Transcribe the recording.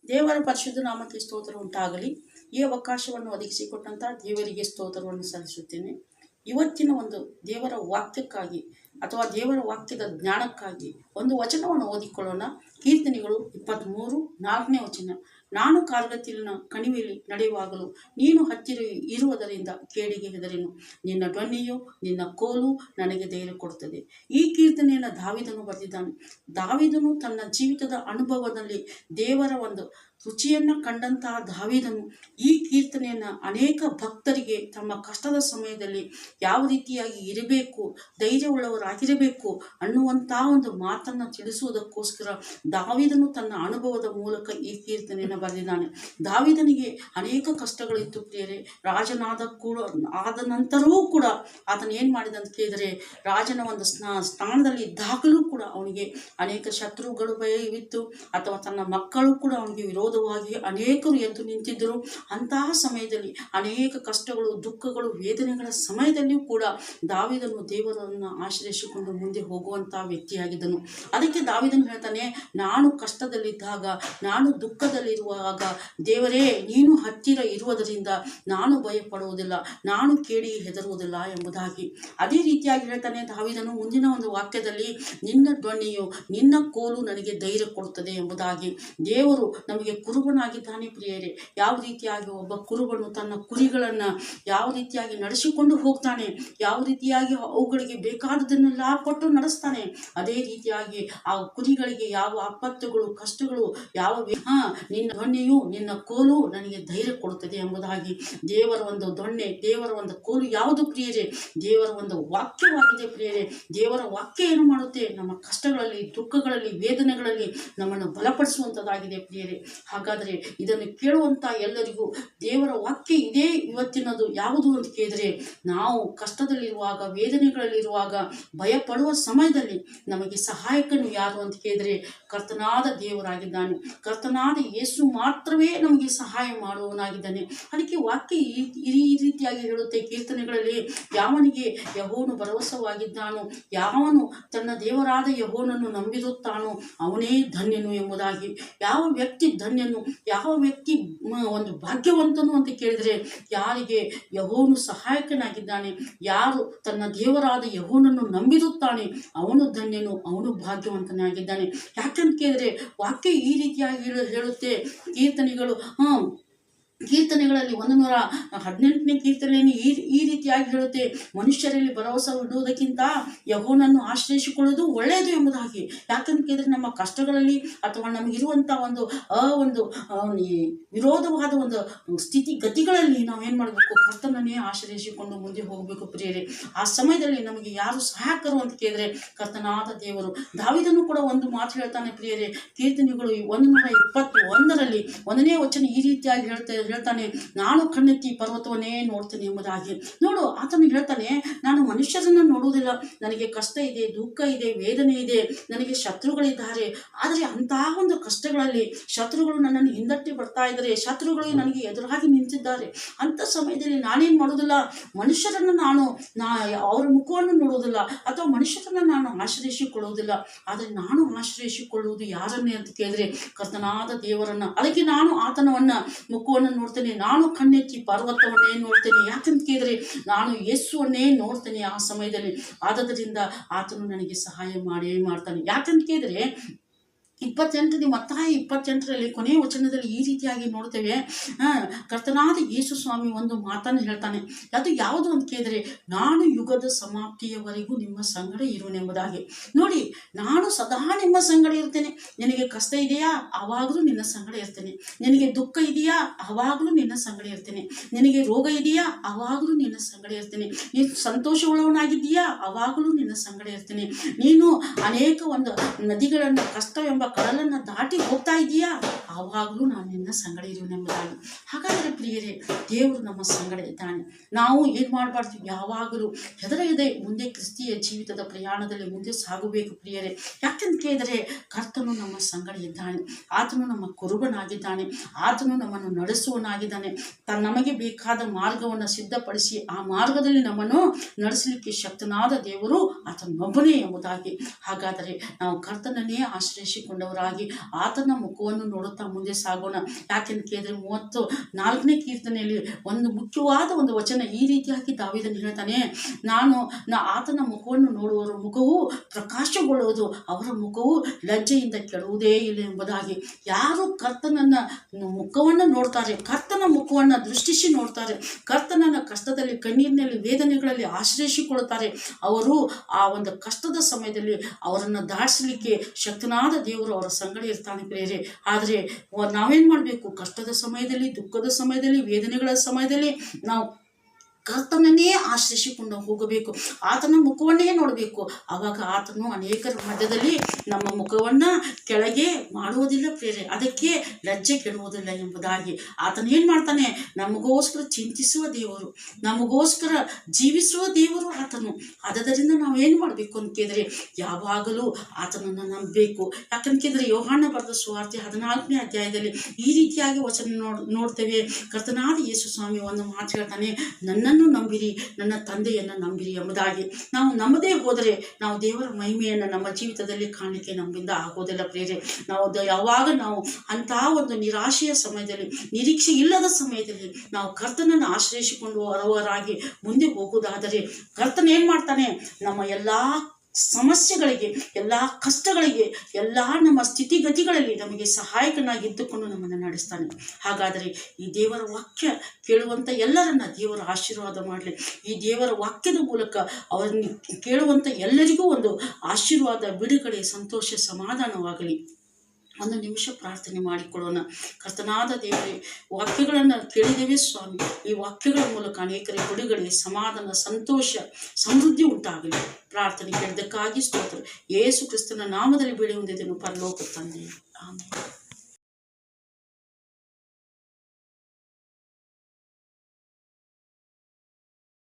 ದೇವರ ಪರಿಶುದ್ಧ ನಾಮಕ್ಕೆ ಸ್ತೋತ್ರ ಉಂಟಾಗಲಿ. ಈ ಅವಕಾಶವನ್ನು ಒದಗಿಸಿಕೊಟ್ಟಂಥ ದೇವರಿಗೆ ಸ್ತೋತ್ರವನ್ನು ಸಲ್ಲಿಸುತ್ತೇನೆ. ಇವತ್ತಿನ ಒಂದು ದೇವರ ವಾಕ್ಯಕ್ಕಾಗಿ ಅಥವಾ ದೇವರ ವಾಕ್ಯದ ಜ್ಞಾನಕ್ಕಾಗಿ ಒಂದು ವಚನವನ್ನು ಓದಿಕೊಳ್ಳೋಣ. ಕೀರ್ತನೆಗಳು 23:4ನೇ ವಚನ. ನಾನು ಕಾರ್ಗತ್ತಿಲಿನ ಕಣಿವೆಯಲ್ಲಿ ನಡೆಯುವಾಗಲೂ ನೀನು ಹತ್ತಿರ ಇರುವುದರಿಂದ ಕೇಡಿಗೆ ಹೆದರೆನು. ನಿನ್ನ ಧ್ವನಿಯು ನಿನ್ನ ಕೋಲು ನನಗೆ ಧೈರ್ಯ ಕೊಡುತ್ತದೆ. ಈ ಕೀರ್ತನೆಯನ್ನು ದಾವೀದನು ಬರೆದಿದ್ದಾನೆ. ದಾವೀದನು ತನ್ನ ಜೀವಿತದ ಅನುಭವದಲ್ಲಿ ದೇವರ ಒಂದು ರುಚಿಯನ್ನು ಕಂಡಂತಹ ದಾವೀದನು ಈ ಕೀರ್ತನೆಯನ್ನು ಅನೇಕ ಭಕ್ತರಿಗೆ ತಮ್ಮ ಕಷ್ಟದ ಸಮಯದಲ್ಲಿ ಯಾವ ರೀತಿಯಾಗಿ ಇರಬೇಕು, ಧೈರ್ಯವುಳ್ಳವರಾಗಿರಬೇಕು ಅನ್ನುವಂತಹ ಒಂದು ಮಾತನ್ನು ತಿಳಿಸುವುದಕ್ಕೋಸ್ಕರ ದಾವೀದನು ತನ್ನ ಅನುಭವದ ಮೂಲಕ ಈ ಕೀರ್ತನೆಯನ್ನು ಬರೆದಿದ್ದಾನೆ. ದಾವೀದನಿಗೆ ಅನೇಕ ಕಷ್ಟಗಳಿತ್ತು ಪ್ರಿಯರೇ. ಆದ ನಂತರವೂ ಕೂಡ ಆತನ ಏನು ಮಾಡಿದ ಅಂತ ಕೇಳಿದರೆ, ರಾಜನ ಒಂದು ಸ್ಥಾನದಲ್ಲಿ ಇದ್ದಾಗಲೂ ಕೂಡ ಅವನಿಗೆ ಅನೇಕ ಶತ್ರುಗಳು ಭಯವಿತ್ತು, ಅಥವಾ ತನ್ನ ಮಕ್ಕಳು ಕೂಡ ಅವನಿಗೆ ವಿರೋಧವಾಗಿ ಅನೇಕರು ಎದ್ದು ನಿಂತಿದ್ದರು. ಅಂತಹ ಸಮಯದಲ್ಲಿ ಅನೇಕ ಕಷ್ಟಗಳು, ದುಃಖಗಳು, ವೇದನೆಗಳ ಸಮಯದಲ್ಲಿಯೂ ಕೂಡ ದಾವೀದನು ದೇವರನ್ನು ಆಶ್ರಯಿಸಿಕೊಂಡು ಮುಂದೆ ಹೋಗುವಂತಹ ವ್ಯಕ್ತಿಯಾಗಿದ್ದನು. ಅದಕ್ಕೆ ದಾವೀದನು ಹೇಳ್ತಾನೆ, ನಾನು ಕಷ್ಟದಲ್ಲಿದ್ದಾಗ, ನಾನು ದುಃಖದಲ್ಲಿರುವಾಗ ದೇವರೇ ನೀನು ಹತ್ತಿರ ಇರುವುದರಿಂದ ನಾನು ಭಯಪಡುವುದಿಲ್ಲ, ನಾನು ಕೇಡಿಗೆ ಹೆದರುವುದಿಲ್ಲ ಎಂಬುದಾಗಿ. ಅದೇ ರೀತಿಯಾಗಿ ಹೇಳ್ತಾನೆ ದಾವೀದನು ಮುಂದಿನ ಒಂದು ವಾಕ್ಯದಲ್ಲಿ, ನಿನ್ನ ಧ್ವನಿಯು ನಿನ್ನ ಕೋಲು ನನಗೆ ಧೈರ್ಯ ಕೊಡುತ್ತದೆ ಎಂಬುದಾಗಿ. ದೇವರು ನಮಗೆ ಕುರುಬನಾಗಿದ್ದಾನೆ ಪ್ರಿಯರೇ. ಯಾವ ರೀತಿಯಾಗಿ ಒಬ್ಬ ಕುರುಬನು ತನ್ನ ಕುರಿಗಳನ್ನು ಯಾವ ರೀತಿಯಾಗಿ ನಡೆಸಿಕೊಂಡು ಹೋಗ್ತಾನೆ, ಯಾವ ರೀತಿಯಾಗಿ ಅವುಗಳಿಗೆ ಬೇಕಾದದನ್ನೆಲ್ಲ ಕೊಟ್ಟು ನಡೆಸ್ತಾನೆ, ಅದೇ ರೀತಿಯಾಗಿ ಆ ಕುರಿಗಳಿಗೆ ಯಾವ ಆಪತ್ತುಗಳು, ಕಷ್ಟಗಳು ನಿನ್ನ ಧ್ವನಿಯು ನಿನ್ನ ಕೋಲು ನನಗೆ ಧೈರ್ಯ ಕೊಡುತ್ತದೆ ಎಂಬುದಾಗಿ. ದೇವರ ಒಂದು ದೊಣ್ಣೆ, ದೇವರ ಒಂದು ಕೋಲು ಯಾವುದು ಪ್ರಿಯರೇ? ದೇವರ ಒಂದು ವಾಕ್ಯವಾಗಿದೆ ಪ್ರಿಯರೇ. ದೇವರ ವಾಕ್ಯ ಏನು ಮಾಡುತ್ತೆ? ನಮ್ಮ ಕಷ್ಟಗಳಲ್ಲಿ, ದುಃಖಗಳಲ್ಲಿ, ವೇದನೆಗಳಲ್ಲಿ ನಮ್ಮನ್ನು ಬಲಪಡಿಸುವಂಥದ್ದಾಗಿದೆ ಪ್ರಿಯರೇ. ಹಾಗಾದರೆ ಇದನ್ನು ಕೇಳುವಂಥ ಎಲ್ಲರಿಗೂ ದೇವರ ವಾಕ್ಯ ಇದೇ ಇವತ್ತಿನದು ಯಾವುದು ಅಂತ ಕೇಳಿದರೆ, ನಾವು ಕಷ್ಟದಲ್ಲಿರುವಾಗ, ವೇದನೆಗಳಲ್ಲಿರುವಾಗ, ಭಯಪಡುವ ಸಮಯದಲ್ಲಿ ನಮಗೆ ಸಹಾಯಕನು ಯಾರು ಅಂತ ಕೇಳಿದರೆ ಕರ್ತನಾದ ದೇವರಾಗಿದ್ದಾನೆ. ಕರ್ತನಾದ ಯೇಸು ಮಾತ್ರವೇ ನಮಗೆ ಸಹಾಯ ಮಾಡುವವನಾಗಿದ್ದಾನೆ. ಅದಕ್ಕೆ ವಾಕ್ಯ ಈ ರೀತಿಯಾಗಿ ಹೇಳುತ್ತೆ ಕೀರ್ತನೆಗಳಲ್ಲಿ, ಯಾವನಿಗೆ ಯೆಹೋವನು ಭರವಸವಾಗಿದ್ದಾನೋ, ಯಾವನು ತನ್ನ ದೇವರಾದ ಯೆಹೋವನನ್ನು ನಂಬಿರುತ್ತಾನೋ ಅವನೇ ಧನ್ಯನು ಎಂಬುದಾಗಿ. ಯಾವ ವ್ಯಕ್ತಿ ಧನ್ಯನು, ಯಾವ ವ್ಯಕ್ತಿ ಒಂದು ಭಾಗ್ಯವಂತನು ಅಂತ ಕೇಳಿದರೆ, ಯಾರಿಗೆ ಯೆಹೋವನು ಸಹಾಯಕನಾಗಿದ್ದಾನೆ, ಯಾರು ತನ್ನ ದೇವರಾದ ಯೆಹೋವನನ್ನು ನಂಬಿರುತ್ತಾನೆ ಅವನು ಧನ್ಯನು, ಅವನು ಭಾಗ್ಯವಂತನಾಗಿದ್ದಾನೆ. ಯಾಕಂತ ಕೇಳಿದರೆ ವಾಕ್ಯ ಈ ರೀತಿಯಾಗಿ ಹೇಳುತ್ತೆ. ಕೀರ್ತನೆಗಳಲ್ಲಿ 118ನೇ ಕೀರ್ತನೆಯನ್ನು ಈ ರೀತಿಯಾಗಿ ಹೇಳುತ್ತೆ, ಮನುಷ್ಯರಲ್ಲಿ ಭರವಸೆ ಇಡುವುದಕ್ಕಿಂತ ಯೆಹೋವನನ್ನು ಆಶ್ರಯಿಸಿಕೊಳ್ಳುವುದು ಒಳ್ಳೆಯದು ಎಂಬುದಾಗಿ. ಯಾಕಂತ ಕೇಳಿದ್ರೆ ನಮ್ಮ ಕಷ್ಟಗಳಲ್ಲಿ ಅಥವಾ ನಮಗಿರುವಂಥ ಒಂದು ವಿರೋಧವಾದ ಒಂದು ಸ್ಥಿತಿಗತಿಗಳಲ್ಲಿ ನಾವೇನು ಮಾಡಬೇಕು? ಕರ್ತನನ್ನೇ ಆಶ್ರಯಿಸಿಕೊಂಡು ಮುಂದೆ ಹೋಗಬೇಕು ಪ್ರಿಯರೇ. ಆ ಸಮಯದಲ್ಲಿ ನಮಗೆ ಯಾರು ಸಹಾಯಕರು ಅಂತ ಕೇಳಿದ್ರೆ ಕರ್ತನಾದ ದೇವರು. ದಾವೀದನು ಕೂಡ ಒಂದು ಮಾತು ಹೇಳ್ತಾನೆ ಪ್ರಿಯರೇ. ಕೀರ್ತನೆಗಳು 121ರಲ್ಲಿ 1ನೇ ವಚನ ಈ ರೀತಿಯಾಗಿ ಹೇಳ್ತಾನೆ, ನಾನು ಕಣ್ಣೆತ್ತಿ ಪರ್ವತವನ್ನೇ ನೋಡ್ತೇನೆ ಎಂಬುದಾಗಿ. ನೋಡು, ಆತನು ಹೇಳ್ತಾನೆ, ನಾನು ಮನುಷ್ಯರನ್ನು ನೋಡುವುದಿಲ್ಲ, ನನಗೆ ಕಷ್ಟ ಇದೆ, ದುಃಖ ಇದೆ, ವೇದನೆ ಇದೆ, ನನಗೆ ಶತ್ರುಗಳಿದ್ದಾರೆ. ಆದರೆ ಅಂತಹ ಒಂದು ಕಷ್ಟಗಳಲ್ಲಿ ಶತ್ರುಗಳು ನನ್ನನ್ನು ಹಿಂದಟ್ಟಿ ಬರ್ತಾ ಇದ್ದಾರೆ, ಶತ್ರುಗಳು ನನಗೆ ಎದುರಾಗಿ ನಿಂತಿದ್ದಾರೆ. ಅಂಥ ಸಮಯದಲ್ಲಿ ನಾನೇನು ಮಾಡೋದಿಲ್ಲ, ಮನುಷ್ಯರನ್ನು ಅವರ ಮುಖವನ್ನು ನೋಡುವುದಿಲ್ಲ, ಅಥವಾ ಮನುಷ್ಯರನ್ನು ನಾನು ಆಶ್ರಯಿಸಿಕೊಳ್ಳುವುದಿಲ್ಲ. ಆದರೆ ನಾನು ಆಶ್ರಯಿಸಿಕೊಳ್ಳುವುದು ಯಾರನ್ನೇ ಅಂತ ಕೇಳಿದ್ರೆ ಕರ್ತನಾದ ದೇವರನ್ನ. ಅದಕ್ಕೆ ನಾನು ಆತನವನ್ನ ಮುಖವನ್ನು ನೋಡ್ತೇನೆ, ನಾನು ಕಣ್ಣೆತ್ತಿ ಪರ್ವತವನ್ನೇ ನೋಡ್ತೇನೆ. ಯಾಕಂತ ಕೇಳಿದ್ರೆ ನಾನು ಯೇಸುವನ್ನೇ ನೋಡ್ತೇನೆ ಆ ಸಮಯದಲ್ಲಿ. ಆದ್ದರಿಂದ ಆತನು ನನಗೆ ಸಹಾಯ ಮಾಡ್ತಾನೆ. ಯಾಕಂತ ಕೇಳಿದ್ರೆ ಮತ್ತಾಯ 28ರಲ್ಲಿ ಕೊನೆಯ ವಚನದಲ್ಲಿ ಈ ರೀತಿಯಾಗಿ ನೋಡ್ತೇವೆ, ಕರ್ತನಾದ ಯೇಸು ಸ್ವಾಮಿ ಒಂದು ಮಾತನ್ನು ಹೇಳ್ತಾನೆ. ಅದು ಯಾವುದು ಅಂತ ಕೇಳಿದರೆ, ನಾನು ಯುಗದ ಸಮಾಪ್ತಿಯವರೆಗೂ ನಿಮ್ಮ ಸಂಗಡ ಇರುವೆನೆಂಬುದಾಗಿ. ನೋಡಿ, ನಾನು ಸದಾ ನಿಮ್ಮ ಸಂಗಡ ಇರ್ತೇನೆ. ನಿನಗೆ ಕಷ್ಟ ಇದೆಯಾ? ಆವಾಗಲೂ ನಿನ್ನ ಸಂಗಡ ಇರ್ತೇನೆ. ನಿನಗೆ ದುಃಖ ಇದೆಯಾ? ಆವಾಗಲೂ ನಿನ್ನ ಸಂಗಡ ಇರ್ತೇನೆ. ನಿನಗೆ ರೋಗ ಇದೆಯಾ? ಆವಾಗಲೂ ನಿನ್ನ ಸಂಗಡ ಇರ್ತೇನೆ. ನೀನು ಸಂತೋಷವುಳ್ಳವನಾಗಿದ್ದೀಯಾ? ಆವಾಗಲೂ ನಿನ್ನ ಸಂಗಡ ಇರ್ತೇನೆ. ನೀನು ಅನೇಕ ಒಂದು ನದಿಗಳನ್ನು, ಕಷ್ಟವೆಂಬ ಕಡಲನ್ನು ದಾಟಿ ಹೋಗ್ತಾ ಇದೆಯಾ? ಆವಾಗಲೂ ನಾನು ನಿನ್ನ ಸಂಗಡ ಇರುವೆನೆಂಬುದಾಗಿ. ಹಾಗಾದರೆ ಪ್ರಿಯರೇ, ದೇವರು ನಮ್ಮ ಸಂಗಡ ಇದ್ದಾನೆ. ನಾವು ಏನು ಮಾಡಬಾರ್ದು? ಯಾವಾಗಲೂ ಹೆದರದೆ ಮುಂದೆ ಕ್ರಿಸ್ತಿಯ ಜೀವಿತದ ಪ್ರಯಾಣದಲ್ಲಿ ಮುಂದೆ ಸಾಗಬೇಕು ಪ್ರಿಯರೇ. ಯಾಕೆಂತ ಕೇಳಿದರೆ ಕರ್ತನು ನಮ್ಮ ಸಂಗಡ ಇದ್ದಾನೆ. ಆತನು ನಮ್ಮ ಕುರುಬನಾಗಿದ್ದಾನೆ. ಆತನು ನಮ್ಮನ್ನು ನಡೆಸುವನಾಗಿದ್ದಾನೆ. ನಮಗೆ ಬೇಕಾದ ಮಾರ್ಗವನ್ನು ಸಿದ್ಧಪಡಿಸಿ ಆ ಮಾರ್ಗದಲ್ಲಿ ನಮ್ಮನ್ನು ನಡೆಸಲಿಕ್ಕೆ ಶಕ್ತನಾದ ದೇವರು ಆತನೊಬ್ಬನೇ ಎಂಬುದಾಗಿ. ಹಾಗಾದರೆ ನಾವು ಕರ್ತನನ್ನೇ ಆಶ್ರಯಿಸಿಕೊಂಡು ಆಶ್ರಯಿಸಿಕೊಂಡವರಾಗಿ ಆತನ ಮುಖವನ್ನು ನೋಡುತ್ತಾ ಮುಂದೆ ಸಾಗೋಣ. ಯಾಕೆಂದು ಕೇಳಿದ್ರೆ 34ನೇ ಕೀರ್ತನೆಯಲ್ಲಿ ಒಂದು ಮುಖ್ಯವಾದ ಒಂದು ವಚನ ಈ ರೀತಿಯಾಗಿ ದಾವೀದನು ಹೇಳ್ತಾನೆ, ಆತನ ಮುಖವನ್ನು ನೋಡುವವರ ಮುಖವು ಪ್ರಕಾಶಗೊಳ್ಳುವುದು, ಅವರ ಮುಖವು ಲಜ್ಜೆಯಿಂದ ಕೆಡುವುದೇ ಇಲ್ಲ ಎಂಬುದಾಗಿ. ಯಾರು ಕರ್ತನನ್ನ ಮುಖವನ್ನು ನೋಡ್ತಾರೆ, ಕರ್ತನ ಮುಖವನ್ನು ದೃಷ್ಟಿಸಿ ನೋಡ್ತಾರೆ, ಕರ್ತನನ್ನ ಕಷ್ಟದಲ್ಲಿ, ಕಣ್ಣೀರಿನಲ್ಲಿ, ವೇದನೆಗಳಲ್ಲಿ ಆಶ್ರಯಿಸಿಕೊಳ್ಳುತ್ತಾರೆ, ಅವರು ಆ ಒಂದು ಕಷ್ಟದ ಸಮಯದಲ್ಲಿ ಅವರನ್ನು ದಾಟಿಸಲಿಕ್ಕೆ ಶಕ್ತನಾದ ದೇವರು ಅವರ ಸಂಗಡ ಇರ್ತಾನೆ ಪ್ರಿಯರೇ. ಆದರೆ ನಾವೇನು ಮಾಡಬೇಕು? ಕಷ್ಟದ ಸಮಯದಲ್ಲಿ, ದುಃಖದ ಸಮಯದಲ್ಲಿ, ವೇದನೆಗಳ ಸಮಯದಲ್ಲಿ ನಾವು ಕರ್ತನನ್ನೇ ಆಶ್ರಯಿಸಿಕೊಂಡು ಹೋಗಬೇಕು, ಆತನ ಮುಖವನ್ನೇ ನೋಡಬೇಕು. ಆವಾಗ ಆತನು ಅನೇಕರ ಮಧ್ಯದಲ್ಲಿ ನಮ್ಮ ಮುಖವನ್ನು ಕೆಳಗೆ ಮಾಡುವುದಿಲ್ಲ ಪ್ರಿಯರೇ, ಅದಕ್ಕೆ ಲಜ್ಜೆ ಕೆಡುವುದಿಲ್ಲ ಎಂಬುದಾಗಿ. ಆತನೇನು ಮಾಡ್ತಾನೆ? ನಮಗೋಸ್ಕರ ಚಿಂತಿಸುವ ದೇವರು, ನಮಗೋಸ್ಕರ ಜೀವಿಸುವ ದೇವರು ಆತನು. ಆದ್ದರಿಂದ ನಾವೇನು ಮಾಡಬೇಕು ಅಂತ ಕೇಳಿದ್ರೆ ಯಾವಾಗಲೂ ಆತನನ್ನು ನಂಬಬೇಕು. ಯಾಕಂತ ಕೇಳಿದ್ರೆ ಯೋಹಾನ ಬರೆದ ಸುವಾರ್ತೆ 14ನೇ ಅಧ್ಯಾಯದಲ್ಲಿ ಈ ರೀತಿಯಾಗಿ ವಚನ ನೋಡ್ತೇವೆ. ಕರ್ತನಾದ ಯೇಸು ಸ್ವಾಮಿ ಒಂದು ಮಾತು ಹೇಳ್ತಾನೆ, ನನ್ನನ್ನು ನಂಬಿರಿ, ನನ್ನ ತಂದೆಯನ್ನು ನಂಬಿರಿ ಎಂಬುದಾಗಿ. ನಾವು ನಂಬದೇ ಹೋದರೆ ನಾವು ದೇವರ ಮಹಿಮೆಯನ್ನು ನಮ್ಮ ಜೀವಿತದಲ್ಲಿ ಕಾಣಲಿಕ್ಕೆ ನಮ್ಮಿಂದ ಆಗೋದಿಲ್ಲ ಪ್ರಿಯರೇ. ಯಾವಾಗ ನಾವು ಅಂತಹ ಒಂದು ನಿರಾಶೆಯ ಸಮಯದಲ್ಲಿ, ನಿರೀಕ್ಷೆ ಇಲ್ಲದ ಸಮಯದಲ್ಲಿ ನಾವು ಕರ್ತನನ್ನು ಆಶ್ರಯಿಸಿಕೊಂಡು ಹೊರವರಾಗಿ ಮುಂದೆ ಹೋಗುವುದಾದರೆ ಕರ್ತನ ಏನು ಮಾಡ್ತಾನೆ? ನಮ್ಮ ಎಲ್ಲ ಸಮಸ್ಯೆಗಳಿಗೆ, ಎಲ್ಲ ಕಷ್ಟಗಳಿಗೆ, ಎಲ್ಲ ನಮ್ಮ ಸ್ಥಿತಿಗತಿಗಳಲ್ಲಿ ನಮಗೆ ಸಹಾಯಕನಾಗಿ ಇದ್ದುಕೊಂಡು ನಮ್ಮನ್ನು ನಡೆಸ್ತಾನೆ. ಹಾಗಾದರೆ ಈ ದೇವರ ವಾಕ್ಯ ಕೇಳುವಂಥ ಎಲ್ಲರನ್ನ ದೇವರ ಆಶೀರ್ವಾದ ಮಾಡಲಿ. ಈ ದೇವರ ವಾಕ್ಯದ ಮೂಲಕ ಅವರನ್ನು ಕೇಳುವಂಥ ಎಲ್ಲರಿಗೂ ಒಂದು ಆಶೀರ್ವಾದ, ಬಿಡುಗಡೆ, ಸಂತೋಷ, ಸಮಾಧಾನವಾಗಲಿ. ಒಂದು ನಿಮಿಷ ಪ್ರಾರ್ಥನೆ ಮಾಡಿಕೊಳ್ಳೋಣ. ಕರ್ತನಾದ ದೇವರೇ, ವಾಕ್ಯಗಳನ್ನು ಕೇಳಿದ್ದೇವೆ ಸ್ವಾಮಿ. ಈ ವಾಕ್ಯಗಳ ಮೂಲಕ ಅನೇಕರಿಗೆ ಬಿಡುಗಡೆ, ಸಮಾಧಾನ, ಸಂತೋಷ, ಸಮೃದ್ಧಿ ಉಂಟಾಗಲಿ. ಪ್ರಾರ್ಥನೆ ಕೇಳಿದ್ದಕ್ಕಾಗಿ ಸ್ತೋತ್ರ. ಯೇಸು ಕ್ರಿಸ್ತನ ನಾಮದಲ್ಲಿ ಬೇಡಿ ಹೊಂದಿದ್ದೆನು ಪರಲೋಕ ತಂದೆ. ಆಮೆನ್.